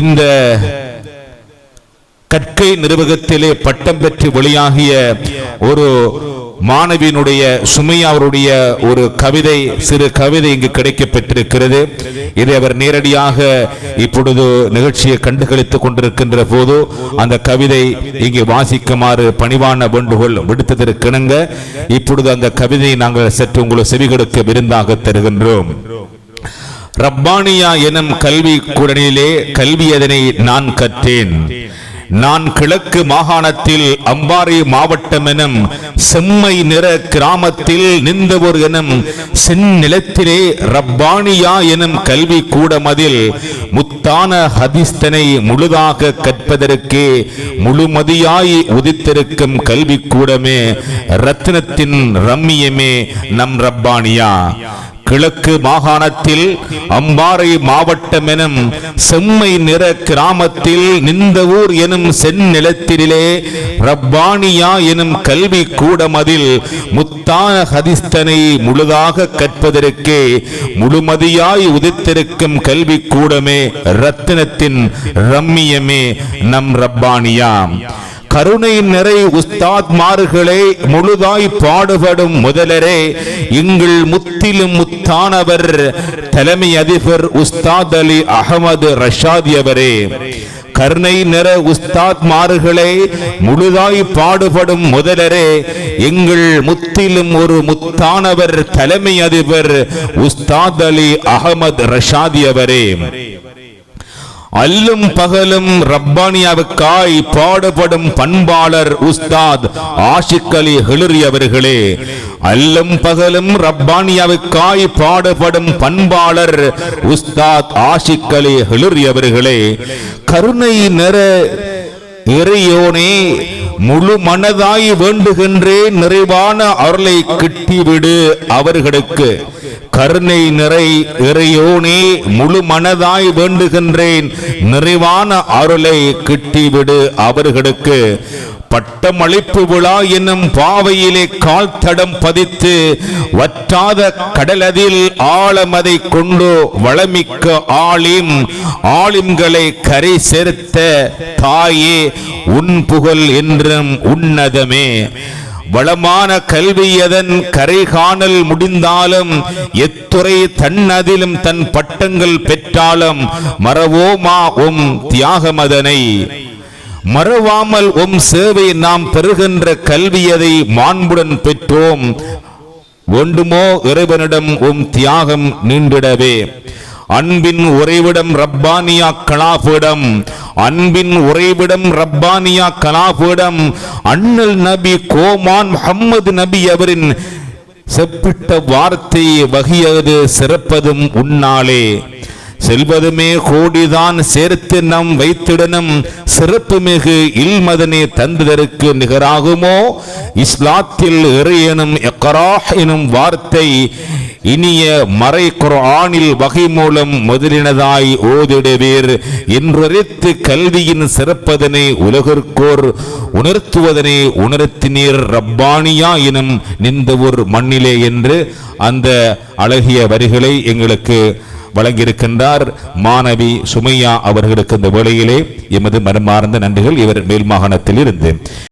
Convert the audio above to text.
இந்த கற்கை நிர்வாகத்திலே பட்டம் பெற்று வெளியாகிய ஒரு மாணவியினுடைய சுமையா அவருடைய ஒரு கவிதை, சிறு கவிதை இங்கு கிடைக்கப்பட்டிருக்கிறது. இதை அவர் நேரடியாக இப்பொழுது நிகழ்ச்சியை கண்டுகளித்துக் கொண்டிருக்கின்ற போது அந்த கவிதை இங்கே வாசிக்குமாறு பணிவான வேண்டுகோள் விடுத்ததற்கிணங்க இப்பொழுது அந்த கவிதையை நாங்கள் சற்று உங்களுக்கு செவிகளுக்கு விருந்தாக தருகின்றோம். ரப்பானியா எனும் கல்வி கூடனிலே கல்வி அதனை நான் கற்றேன். நான் கிழக்கு மாகாணத்தில் அம்பாறை மாவட்டம் எனும் செம்மை நிற கிராமத்தில் நின்றவர் எனும் செந்நிலத்திலே ரப்பானியா எனும் கல்வி கூடமதில் முத்தான ஹதீஸ்தனை முழுதாக கற்பதற்கே முழுமதியாய் உதித்திருக்கும் கல்வி கூடமே ரத்தினத்தின் ரம்மியமே நம் ரப்பானியா. கிழக்கு மாகாணத்தில் அம்பாறை மாவட்டம் எனும் செம்மை நிற கிராமத்தில் நின்றவூர் எனும் செந்நிலத்திலே ரப்பானியா எனும் கல்வி கூடமதில் முத்தான ஹதீஸ்தனை முழுதாக கற்பதற்கே முழுமதியாய் உதித்திருக்கும் கல்வி கூடமே ரத்தினத்தின் ரம்மியமே நம் ரப்பானியா. கருணை நிறை உஸ்தாத்மார்களே முழுதாய் பாடுபடும் முதலரே எங்கள் முத்திலும் முத்தானவர் தலைமை அதிபர் உஸ்தாத் அலி அகமது ரஷாதி அவரே. கருணை நிற உஸ்தாத்மார்களே முழுதாய் பாடுபடும் முதலரே எங்கள் முத்திலும் ஒரு முத்தானவர் தலைமை அதிபர் உஸ்தாத் அலி அகமது ரஷாதி அவரே. அல்லும் பகலும் ரப்பானியாவுக்காய் பாடுபடும் பண்பாளர் உஸ்தாத் ஆஷிக் அலி ஹிலரி அவர்களே. அல்லும் பகலும் ரப்பானியாவுக்காய் பாடுபடும் பண்பாளர் உஸ்தாத் ஆஷிக் அலி ஹிலரி அவர்களே. கருணை நிற இறையோனே முழு மனதாய் வேண்டுகின்றேன் நிறைவான அருளை கிட்டிவிடு அவர்களுக்கு. கருணை நிறை இறையோனே முழு மனதாய் வேண்டுகின்றேன் நிறைவான அருளை கிட்டிவிடு அவர்களுக்கு. பட்டமளிப்பு விழா என்னும் பாவையிலே கால் தடம் பதித்து வற்றாத கடலதில் ஆழமதை கொண்டு வளமிக்க ஆலிம்களை கரை சேர்த்த தாயே உன் புகழ் என்றும் உன்னதமே. வளமான கல்வி அதன் கரை காணல் முடிந்தாலும் எத்துறை தன்னதிலும் தன் பட்டங்கள் பெற்றாலும் மறவோமா உம் தியாகமதனை. மறவாமல் உம் சேவை நாம் பெறுகின்ற கல்வியதை மாண்புடன் பெற்றோம். வேண்டுமோ இறைவனிடம் உம் தியாகம் நீண்டிடவே. அன்பின் உறைவிடம் ரப்பானியா கலாபீடம். அன்பின் உறைவிடம் ரப்பானியா கலாபீடம். அண்ணல் நபி கோமான் முஹம்மது நபி அவரின் செப்பிட்ட வார்த்தை வகியது சிறப்பதும் உன்னாலே. செல்வதுமே கோடிதான் சேர்த்து நம் வைத்திடனும் சிறப்பு மிகு இல்மதனை தந்ததற்கு நிகராகுமோ. இஸ்லாத்தில் இறையனும் இக்ரா எனும் வார்த்தை இனிய மறை குர்ஆனில் வகை மூலம் முதலினதாய் ஓதிடுவீர் என்றுரைத்து கல்வியின் சிறப்பதனை உலகிற்கோர் உணர்த்துவதனை உணர்த்தினீர் ரப்பானியா எனும் நின்ற ஒரு மண்ணிலே என்று அந்த அழகிய வரிகளை எங்களுக்கு வழங்கியிருக்கின்றார் மாணவி சுமையா அவர்களுக்கு இந்த வேளையிலே எமது மனமார்ந்த நன்றிகள். இவர் மேல் மாகாணத்தில் இருந்து